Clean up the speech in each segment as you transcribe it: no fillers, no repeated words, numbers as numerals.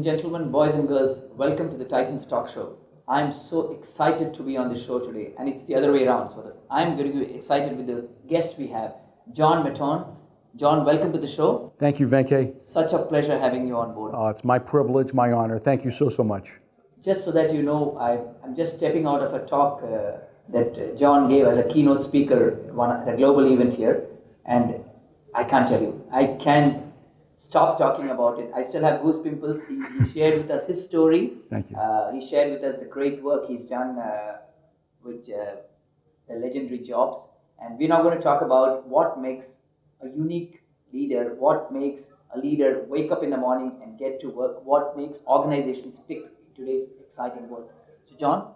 and gentlemen, boys and girls, welcome to the Titans Talk Show. I'm so excited to be on the show today, and it's the other way around. I'm going to be excited with the guest we have, John Mattone. John, welcome to the show. Thank you, Venke. Such a pleasure having you on board. It's my privilege, my honor. Thank you so much. Just so that you know, I'm just stepping out of a talk that John gave as a keynote speaker at a global event here, and I can't tell you, I can't stop talking about it. I still have goose pimples. He shared with us his story. Thank you. He shared with us the great work he's done with the legendary jobs. And we're now going to talk about what makes a unique leader, what makes a leader wake up in the morning and get to work, what makes organizations tick in today's exciting world. So, John,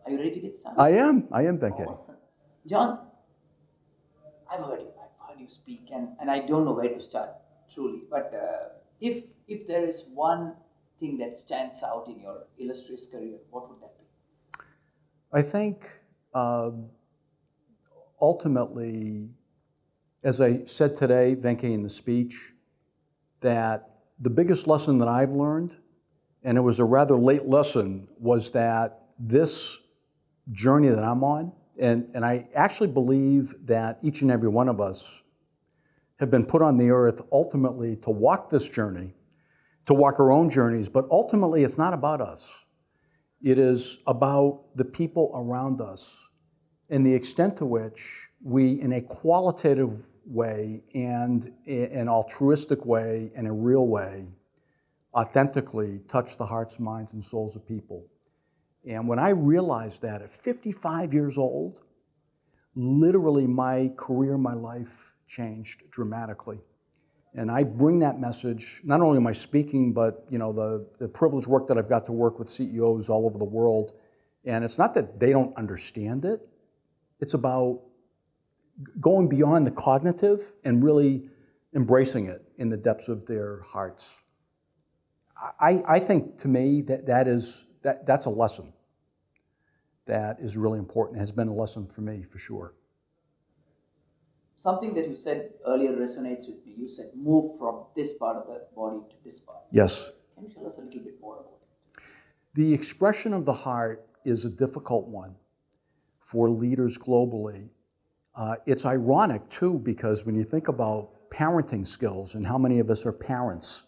are you ready to get started? I am, Venke. Awesome. John, I've heard you speak, and I don't know where to start. Truly, but if there is one thing that stands out in your illustrious career, what would that be? I think ultimately, as I said today, Venke, in the speech, that the biggest lesson that I've learned, and it was a rather late lesson, was that this journey that I'm on, and I actually believe that each and every one of us have been put on the earth ultimately to walk this journey, to walk our own journeys, but ultimately it's not about us. It is about the people around us and the extent to which we, in a qualitative way and an altruistic way and a real way, authentically touch the hearts, minds, and souls of people. And when I realized that at 55 years old, literally my career, my life, changed dramatically. And I bring that message, not only in my speaking, but the privileged work that I've got to work with CEOs all over the world. And it's not that they don't understand it, it's about going beyond the cognitive and really embracing it in the depths of their hearts. I think, to me, that's a lesson that is really important, has been a lesson for me, for sure. Something that you said earlier resonates with me. You said move from this part of the body to this part. Yes. Can you tell us a little bit more about it? The expression of the heart is a difficult one for leaders globally. It's ironic, too, because when you think about parenting skills and how many of us are parents,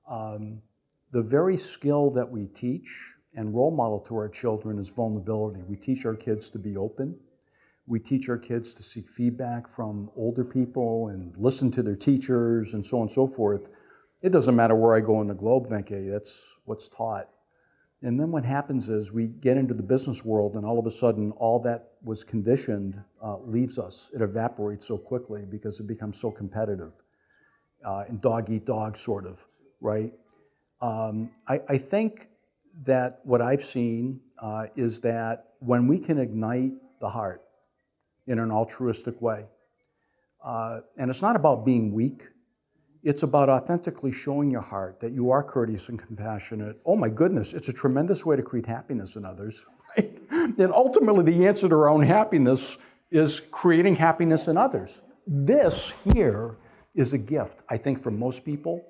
the very skill that we teach and role model to our children is vulnerability. We teach our kids to be open. We teach our kids to seek feedback from older people and listen to their teachers and so on and so forth. It doesn't matter where I go in the globe, Venke, that's what's taught. And then what happens is we get into the business world and all of a sudden all that was conditioned leaves us. It evaporates so quickly because it becomes so competitive and dog eat dog sort of, right? I think that what I've seen is that when we can ignite the heart in an altruistic way. And it's not about being weak. It's about authentically showing your heart that you are courteous and compassionate. Oh my goodness, it's a tremendous way to create happiness in others. Right? And ultimately the answer to our own happiness is creating happiness in others. This here is a gift, I think, for most people.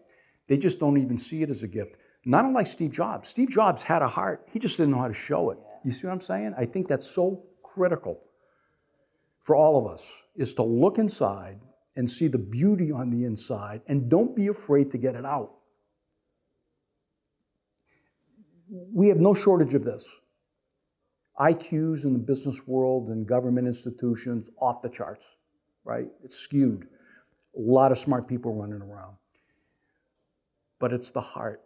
They just don't even see it as a gift. Not unlike Steve Jobs. Steve Jobs had a heart. He just didn't know how to show it. You see what I'm saying? I think that's so critical for all of us, is to look inside and see the beauty on the inside, and don't be afraid to get it out. We have no shortage of this. IQs in the business world and government institutions, off the charts, right? It's skewed. A lot of smart people running around. But it's the heart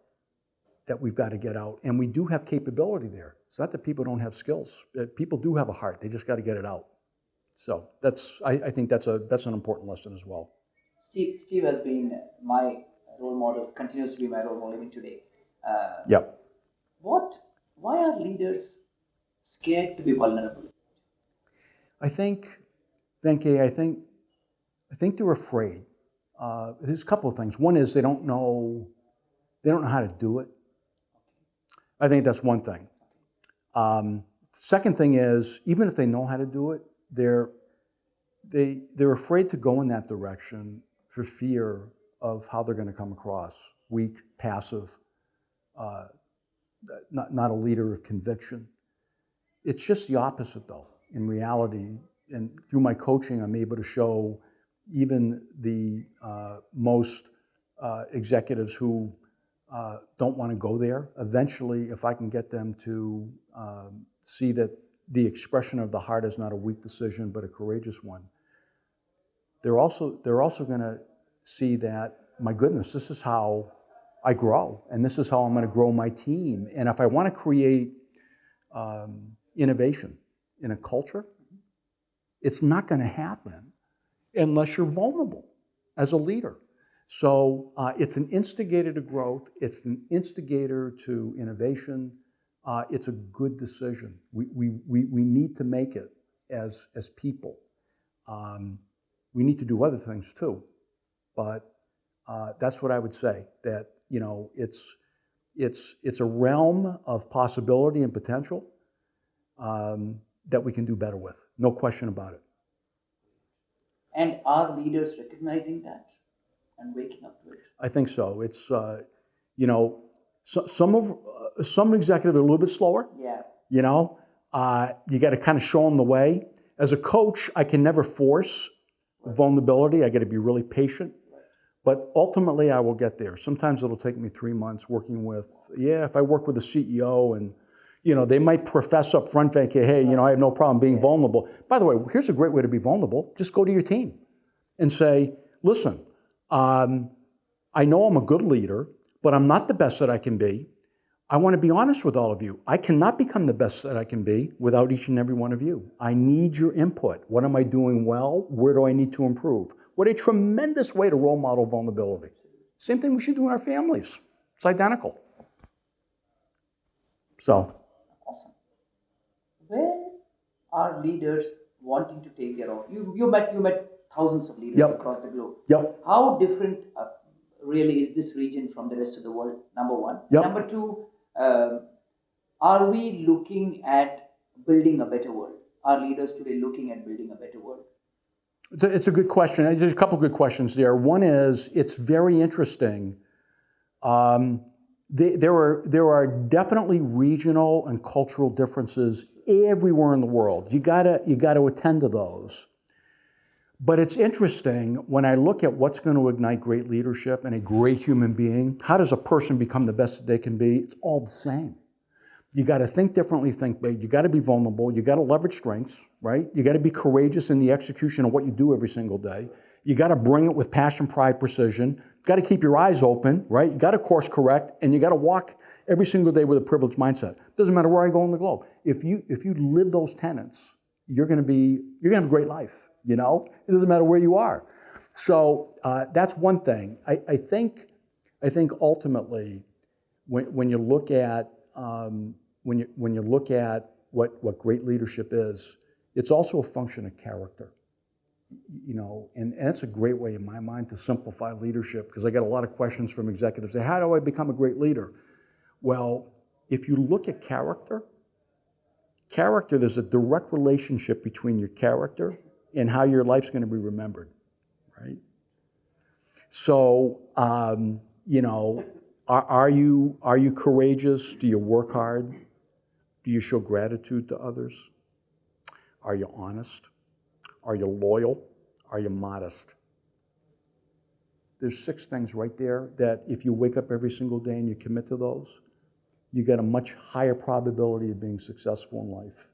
that we've got to get out, and we do have capability there. It's not that people don't have skills. People do have a heart. They just got to get it out. So I think that's an important lesson as well. Steve has been my role model, continues to be my role model even today. Yep. Why are leaders scared to be vulnerable? I think, Venke, I think they're afraid. There's a couple of things. One is they don't know how to do it. I think that's one thing. Second thing is, even if they know how to do it, they're afraid to go in that direction for fear of how they're going to come across, weak, passive, not a leader of conviction. It's just the opposite, though. In reality, and through my coaching, I'm able to show even the most executives who don't want to go there. Eventually, if I can get them to see that the expression of the heart is not a weak decision, but a courageous one, they're also going to see that, my goodness, this is how I grow, and this is how I'm going to grow my team. And if I want to create innovation in a culture, it's not going to happen unless you're vulnerable as a leader. So it's an instigator to growth. It's an instigator to innovation. It's a good decision. We need to make it as people. We need to do other things too, but that's what I would say. That it's a realm of possibility and potential that we can do better with. No question about it. And are leaders recognizing that and waking up to it? I think so. It's some executives are a little bit slower. Yeah. You got to kind of show them the way. As a coach, I can never force vulnerability. I got to be really patient. But ultimately, I will get there. Sometimes it'll take me 3 months working with, if I work with a CEO and, they might profess up front, hey, I have no problem being vulnerable. By the way, here's a great way to be vulnerable. Just go to your team and say, listen, I know I'm a good leader, but I'm not the best that I can be. I want to be honest with all of you. I cannot become the best that I can be without each and every one of you. I need your input. What am I doing well? Where do I need to improve? What a tremendous way to role model vulnerability. Same thing we should do in our families. It's identical. So. Awesome. Where are leaders wanting to take their own? You met thousands of leaders across the globe. Yep. How different really is this region from the rest of the world? Number one. Yep. Number two, are we looking at building a better world? Are leaders today looking at building a better world? It's a good question. There's a couple good questions there. One is, it's very interesting. There are definitely regional and cultural differences everywhere in the world. You gotta attend to those. But it's interesting when I look at what's going to ignite great leadership and a great human being. How does a person become the best that they can be? It's all the same. You got to think differently, think big. You got to be vulnerable. You got to leverage strengths, right? You got to be courageous in the execution of what you do every single day. You got to bring it with passion, pride, precision. You got to keep your eyes open, right? You got to course correct, and you got to walk every single day with a privileged mindset. Doesn't matter where I go on the globe. If you live those tenets, you're gonna have a great life. It doesn't matter where you are. So that's one thing. I think ultimately, when you look at when you look at what great leadership is, it's also a function of character. And that's a great way in my mind to simplify leadership, because I get a lot of questions from executives. Say, how do I become a great leader? Well, if you look at character, there's a direct relationship between your character and how your life's going to be remembered, right? So, are you courageous? Do you work hard? Do you show gratitude to others? Are you honest? Are you loyal? Are you modest? There's 6 things right there that if you wake up every single day and you commit to those, you get a much higher probability of being successful in life.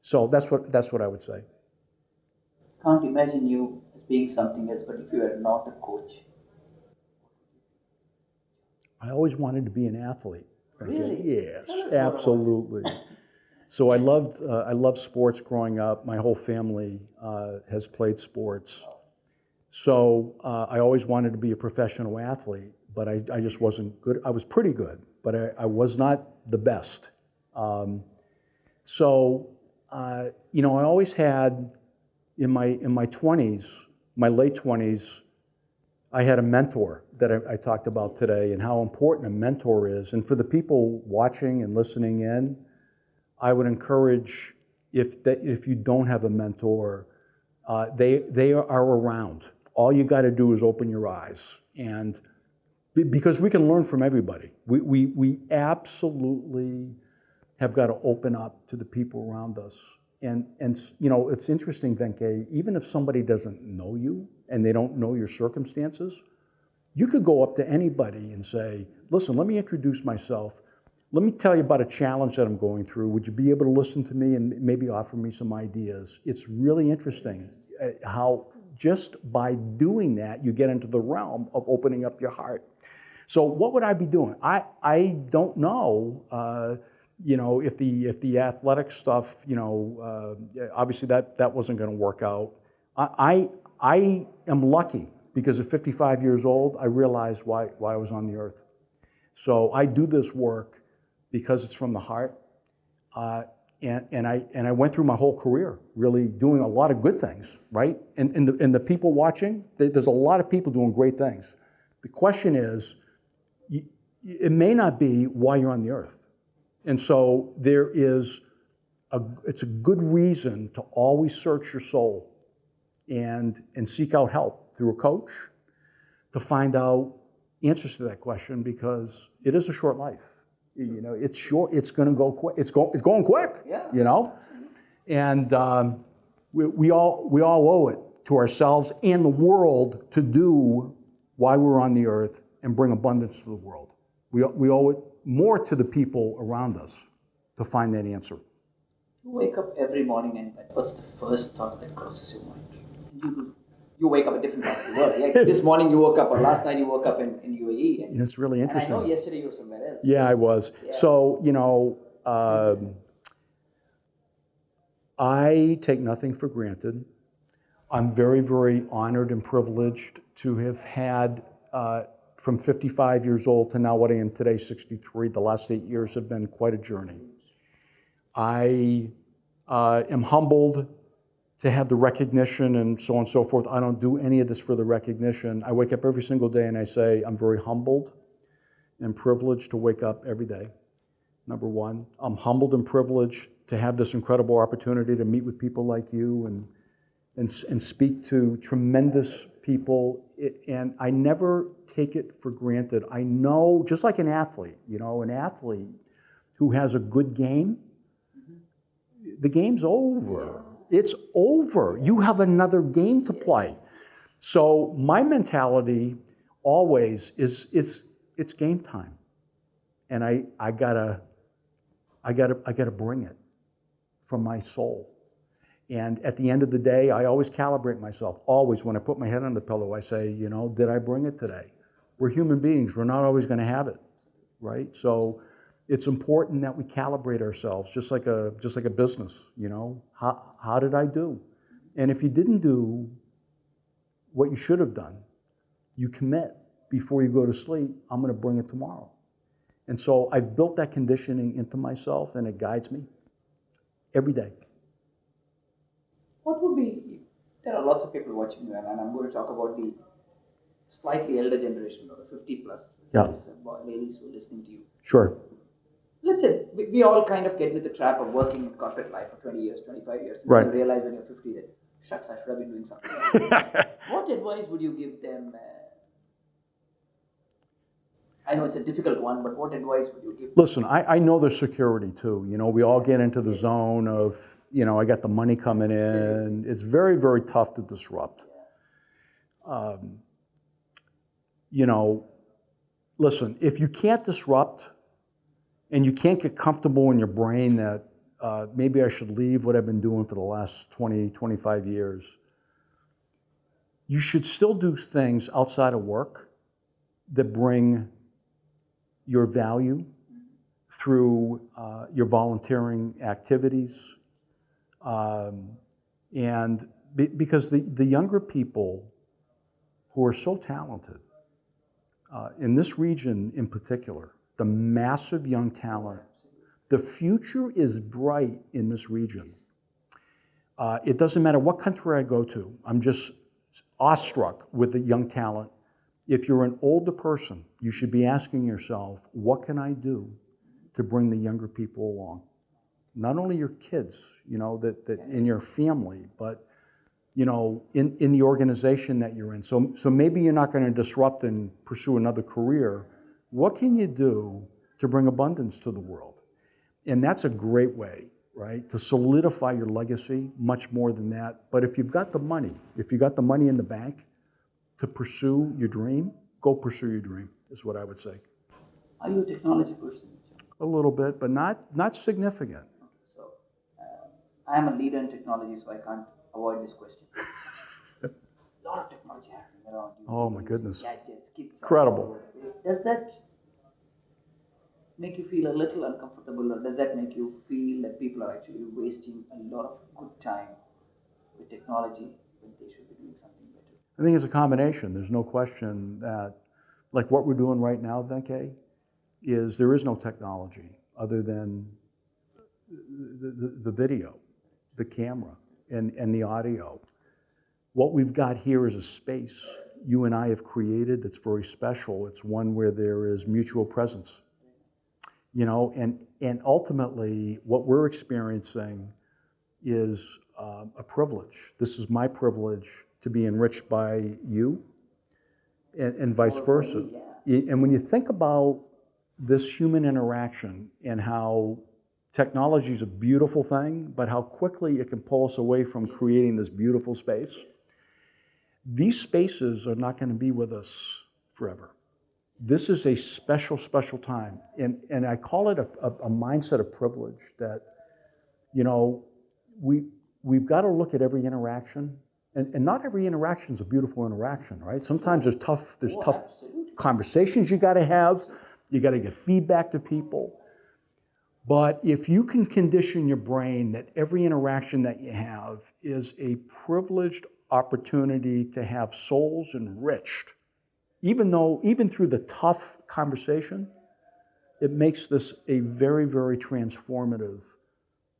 So that's what I would say. Can't imagine you as being something else, but if you are not a coach. I always wanted to be an athlete. Really? Yes, absolutely. So I loved sports growing up. My whole family has played sports. So I always wanted to be a professional athlete, but I just wasn't good. I was pretty good, but I was not the best. I always had, in my 20s, my late 20s, I had a mentor that I talked about today, and how important a mentor is. And for the people watching and listening in, I would encourage, if you don't have a mentor, they are around. All you got to do is open your eyes. And because we can learn from everybody. We absolutely have got to open up to the people around us. And you know, it's interesting, Venke, even if somebody doesn't know you and they don't know your circumstances, you could go up to anybody and say, listen, let me introduce myself. Let me tell you about a challenge that I'm going through. Would you be able to listen to me and maybe offer me some ideas? It's really interesting how just by doing that, you get into the realm of opening up your heart. So what would I be doing? I don't know. You know, if the athletic stuff, you know, obviously that wasn't going to work out. I am lucky because at 55 years old, I realized why I was on the earth. So I do this work because it's from the heart, and I went through my whole career really doing a lot of good things, right? And the people watching, there's a lot of people doing great things. The question is, it may not be why you're on the earth. And so it's a good reason to always search your soul and seek out help through a coach to find out answers to that question, because it is a short life. You know, it's short. It's going to go quick. It's going quick. Yeah. You know, and we all owe it to ourselves and the world to do why we're on the earth and bring abundance to the world. We owe it more to the people around us to find that answer. You wake up every morning and what's the first thought that crosses your mind? You wake up at different parts of the world. Like this morning you woke up, or last night you woke up in UAE. And it's really interesting. And I know yesterday you were somewhere else. Yeah, I was. Yeah. So, you know, I take nothing for granted. I'm very, very honored and privileged to have had, from 55 years old to now what I am today, 63, the last 8 years have been quite a journey. I am humbled to have the recognition and so on and so forth. I don't do any of this for the recognition. I wake up every single day and I say, I'm very humbled and privileged to wake up every day, number one. I'm humbled and privileged to have this incredible opportunity to meet with people like you and speak to tremendous people. And I never take it for granted. I know, just like an athlete, you know, an athlete who has a good game, the game's over. It's over. You have another game to play. So my mentality always is it's game time, and I gotta bring it from my soul. And at the end of the day, I always calibrate myself. Always, when I put my head on the pillow, I say, you know, did I bring it today? We're human beings. We're not always going to have it, right? So it's important that we calibrate ourselves, just like a business. You know, how did I do? And if you didn't do what you should have done, you commit before you go to sleep. I'm going to bring it tomorrow. And so I've built that conditioning into myself, and it guides me every day. What would be, there are lots of people watching you, and I'm going to talk about the slightly elder generation, or the 50 plus ladies who are listening to you. Sure. Let's say we all kind of get into the trap of working in corporate life for 20 years, 25 years. And right. You realize when you're 50 that, shucks, I should have been doing something. What advice would you give them? I know it's a difficult one, but what advice would you give? Listen, I know there's security too. You know, we all get into the zone of, you know, I got the money coming in. It's very, very tough to disrupt. You know, listen, if you can't disrupt and you can't get comfortable in your brain that maybe I should leave what I've been doing for the last 20, 25 years, you should still do things outside of work that bring your value through your volunteering activities. And because the younger people who are so talented, in this region in particular, the massive young talent, the future is bright in this region. It doesn't matter what country I go to, I'm just awestruck with the young talent. If you're an older person, you should be asking yourself, what can I do to bring the younger people along? Not only your kids, you know, that in your family, but in the organization that you're in. So maybe you're not going to disrupt and pursue another career. What can you do to bring abundance to the world? And that's a great way, right, to solidify your legacy, much more than that. But if you've got the money, in the bank to pursue your dream, go pursue your dream, is what I would say. Are you a technology person? A little bit, but not significant. So, I am a leader in technology, so I can't avoid this question. A lot of technology happening around you. Oh my goodness. Gadgets, kids. Incredible. Does that make you feel a little uncomfortable, or does that make you feel that people are actually wasting a lot of good time with technology when they should be doing something better? I think it's a combination. There's no question that, like what we're doing right now, Venke, is there is no technology other than the video, the camera, and the audio. What we've got here is a space you and I have created that's very special. It's one where there is mutual presence. And ultimately what we're experiencing is a privilege. This is my privilege to be enriched by you and vice versa. And when you think about this human interaction and how technology is a beautiful thing, but how quickly it can pull us away from creating this beautiful space, these spaces are not going to be with us forever. This is a special, special time. And I call it a mindset of privilege that, we've got to look at every interaction. And not every interaction is a beautiful interaction, right? Sometimes there's tough conversations you got to have. You got to get feedback to people. But if you can condition your brain that every interaction that you have is a privileged opportunity to have souls enriched, even through the tough conversation, it makes this a very, very transformative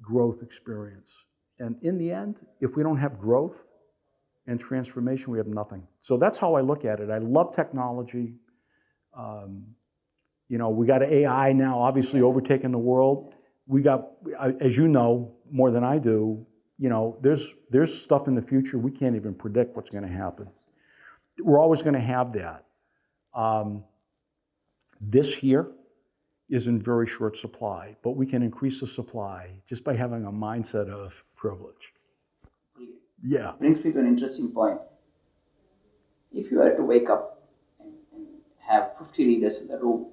growth experience. And in the end, if we don't have growth and transformation, we have nothing. So that's how I look at it. I love technology. We got AI now, obviously overtaking the world. We got, as you know, more than I do, there's stuff in the future we can't even predict what's going to happen. We're always going to have that. This here is in very short supply, but we can increase the supply just by having a mindset of privilege. Yeah. Brings me to an interesting point. If you were to wake up and have 50 leaders in the room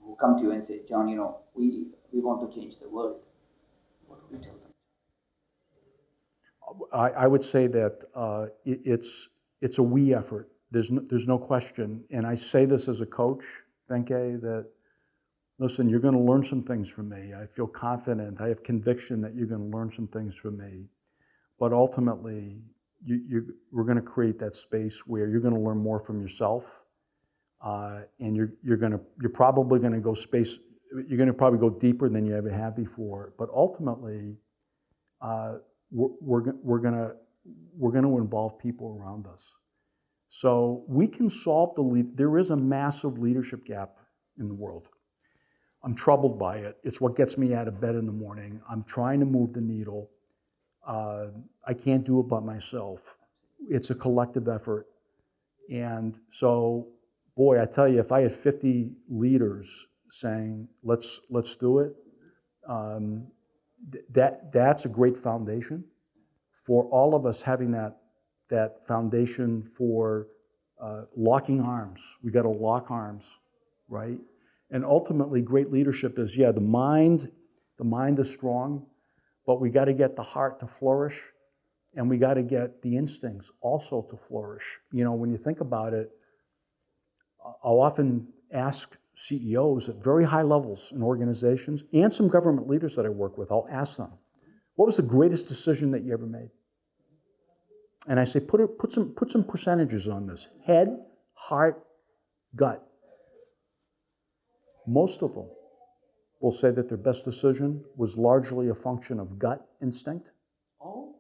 who come to you and say, John, we want to change the world, what would you tell them? I would say that it's a we effort. There's no question. And I say this as a coach, Venke, that, listen, you're going to learn some things from me. I feel confident. I have conviction that you're going to learn some things from me. But ultimately, we're going to create that space where you're going to learn more from yourself, and you're probably going to go space. You're going to probably go deeper than you ever have before. But ultimately, we're going to involve people around us. So we can solve there is a massive leadership gap in the world. I'm troubled by it. It's what gets me out of bed in the morning. I'm trying to move the needle. I can't do it by myself. It's a collective effort. And so, boy, I tell you, if I had 50 leaders saying, let's do it, that's a great foundation for all of us having that foundation for locking arms. We got to lock arms, right? And ultimately, great leadership is, the mind is strong, but we got to get the heart to flourish, and we got to get the instincts also to flourish. When you think about it, I'll often ask CEOs at very high levels in organizations and some government leaders that I work with, I'll ask them, what was the greatest decision that you ever made? And I say, put some percentages on this. Head, heart, gut. Most of them will say that their best decision was largely a function of gut instinct. Oh.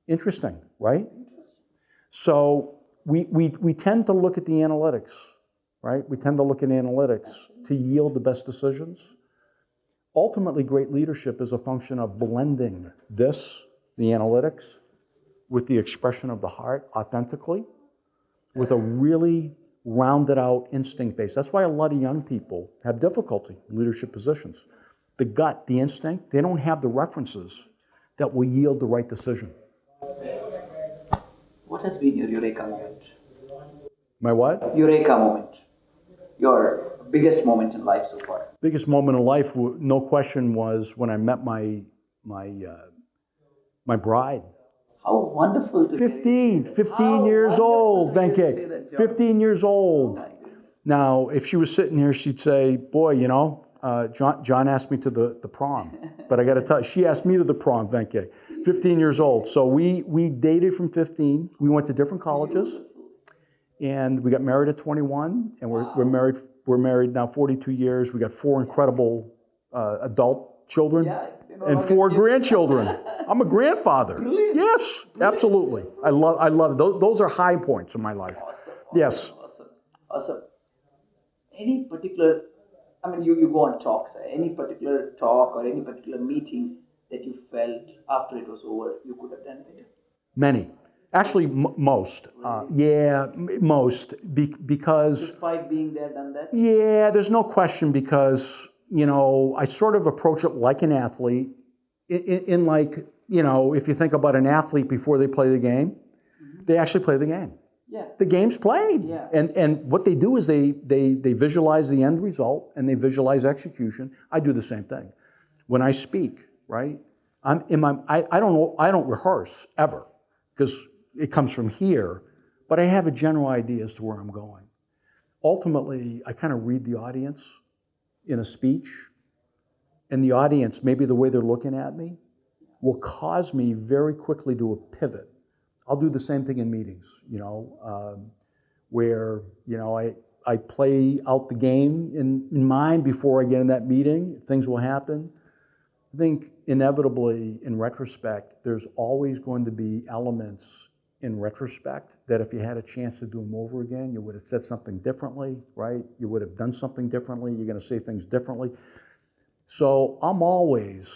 Interesting, right? So we tend to look at the analytics, right? We tend to look at analytics to yield the best decisions. Ultimately, great leadership is a function of blending the analytics, with the expression of the heart authentically, with a really rounded out instinct base. That's why a lot of young people have difficulty in leadership positions. The gut, the instinct, they don't have the references that will yield the right decision. What has been your eureka moment? My what? Eureka moment. Your biggest moment in life so far. Biggest moment in life, no question, was when I met my bride. How wonderful to 15 years old, Venkatesh. 15 years old. Oh, Now, if she was sitting here, she'd say, boy, you know, John asked me to the prom. But I got to tell you, she asked me to the prom, Venkatesh. 15 years old. So we dated from 15. We went to different colleges. And we got married at 21. And we're married now 42 years. We got 4 incredible adult children. Yeah, and 4 grandchildren. I'm a grandfather. Brilliant. Yes, absolutely. I love it. Those are high points in my life. Awesome. Yes. Awesome. Any particular, I mean, you go on talks, any particular talk or any particular meeting that you felt after it was over, you could have done better? Many. Actually, most. Most. Because... Despite being there, done that? Yeah, there's no question, because, you know, I sort of approach it like an athlete, in like, you know, if you think about an athlete before they play the game, they actually play the game. Yeah. The game's played. Yeah. And what they do is they visualize the end result and they visualize execution. I do the same thing. When I speak, right, I don't rehearse ever, because it comes from here, but I have a general idea as to where I'm going. Ultimately, I kind of read the audience in a speech, and the audience, maybe the way they're looking at me, will cause me very quickly to pivot. I'll do the same thing in meetings, you know, where, you know, I play out the game in mind before I get in that meeting. Things will happen. I think inevitably, in retrospect, there's always going to be elements in retrospect that if you had a chance to do them over again, you would have said something differently, right? You would have done something differently. You're going to say things differently. So I'm always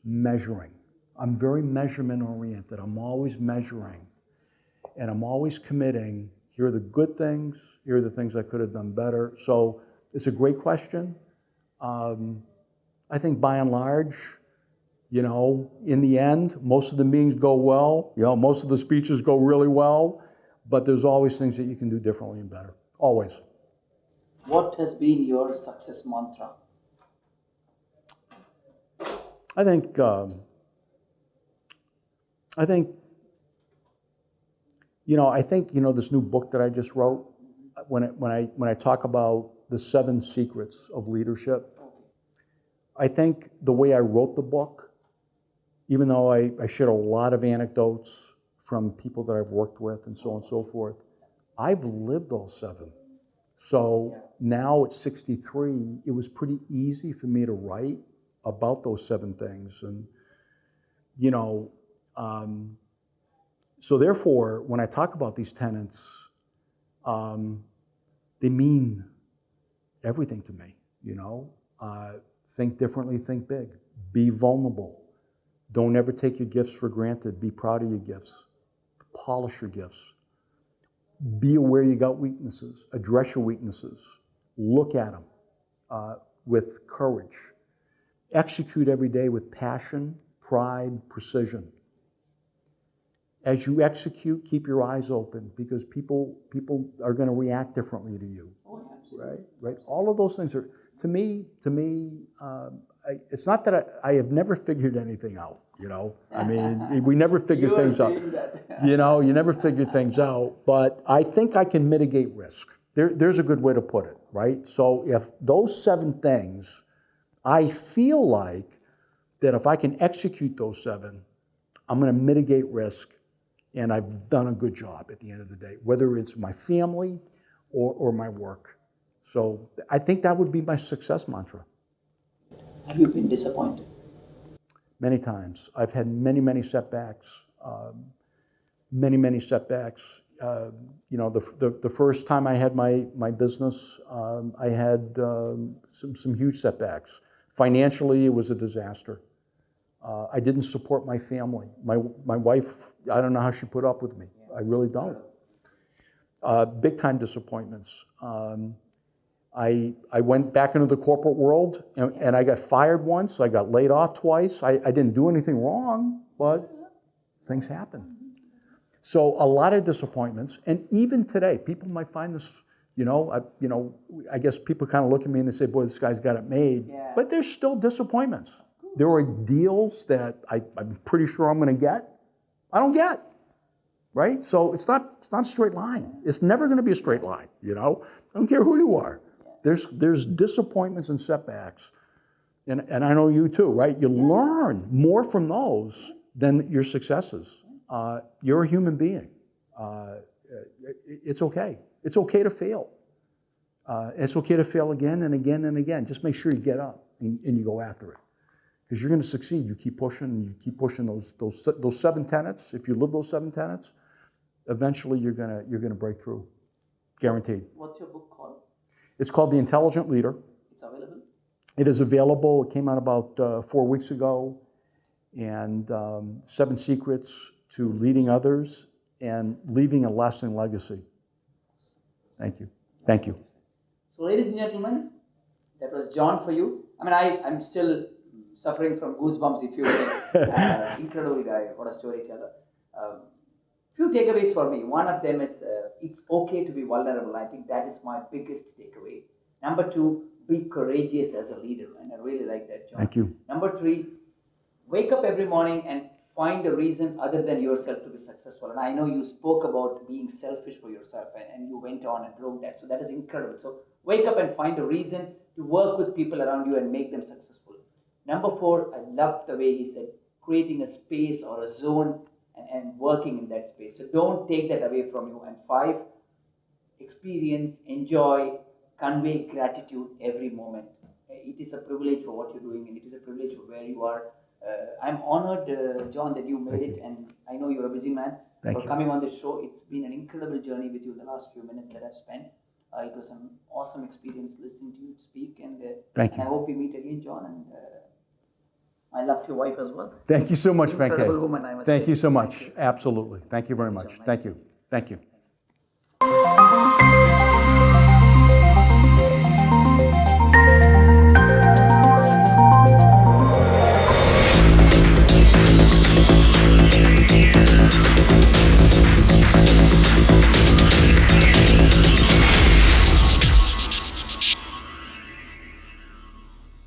measuring. I'm very measurement oriented. I'm always measuring, and I'm always committing. Here are the good things. Here are the things I could have done better. So it's a great question. I think by and large, you know, in the end, most of the meetings go well. You know, most of the speeches go really well, but there's always things that you can do differently and better. Always. What has been your success mantra? I think, this new book that I just wrote, when I talk about the 7 secrets of leadership, I think the way I wrote the book, even though I shared a lot of anecdotes from people that I've worked with and so on and so forth, I've lived those 7. So now at 63, it was pretty easy for me to write about those 7 things. And, you know, so therefore, when I talk about these tenets, they mean everything to me, you know. Think differently, think big. Be vulnerable. Don't ever take your gifts for granted. Be proud of your gifts. Polish your gifts. Be aware you got weaknesses. Address your weaknesses. Look at them with courage. Execute every day with passion, pride, precision. As you execute, keep your eyes open, because people are going to react differently to you. Oh, absolutely. Right. All of those things are, to me. It's not that I have never figured anything out. You know, I mean, we never figure things out. You know, you never figure things out. But I think I can mitigate risk. There's a good way to put it, right? So if those 7 things, I feel like that if I can execute those 7, I'm going to mitigate risk, and I've done a good job at the end of the day, whether it's my family or my work. So I think that would be my success mantra. Have you been disappointed? Many times. I've had many setbacks. Many setbacks. You know, the first time I had my business, I had some huge setbacks. Financially, it was a disaster. I didn't support my family. My wife, I don't know how she put up with me. I really don't. Big time disappointments. I went back into the corporate world and I got fired once. I got laid off twice. I didn't do anything wrong, but things happen. So a lot of disappointments. And even today, people might find this, I guess people kind of look at me and they say, boy, this guy's got it made. Yeah. But there's still disappointments. There are deals that I'm pretty sure I'm going to get. I don't get. Right? So it's not a straight line. It's never going to be a straight line, I don't care who you are. There's disappointments and setbacks. And I know you too, right? You learn more from those than your successes. You're a human being. It's okay. It's okay to fail. It's okay to fail again and again and again. Just make sure you get up and you go after it. Because you're going to succeed. You keep pushing those 7 tenets. If you live those 7 tenets, eventually you're gonna break through, guaranteed. What's your book called? It's called The Intelligent Leader. It's available? It is available. It came out about 4 weeks ago, and 7 secrets to leading others and leaving a lasting legacy. Thank you. Thank you. So, ladies and gentlemen, that was John for you. I mean, I'm still suffering from goosebumps, if you will. Incredible guy. What a storyteller. Few takeaways for me. One of them is it's okay to be vulnerable. I think that is my biggest takeaway. Number 2, be courageous as a leader. And I really like that, John. Thank you. Number 3, wake up every morning and find a reason other than yourself to be successful. And I know you spoke about being selfish for yourself and you went on and wrote that. So that is incredible. So wake up and find a reason to work with people around you and make them successful. Number 4, I love the way he said, creating a space or a zone and working in that space. So don't take that away from you. And 5, experience, enjoy, convey gratitude every moment. It is a privilege for what you're doing and it is a privilege for where you are. I'm honored, John, that you made it, and I know you're a busy man. Thank for you. coming on this show. It's been an incredible journey with you the last few minutes that I've spent. It was an awesome experience listening to you speak, and Thank you. I hope we meet again, John. And I loved your wife as well. Thank you so much, Incredible Venkatesh. woman, I must Thank say. you so much. Thank you. Absolutely. Thank you very much. John. Nice Thank you. Thank you.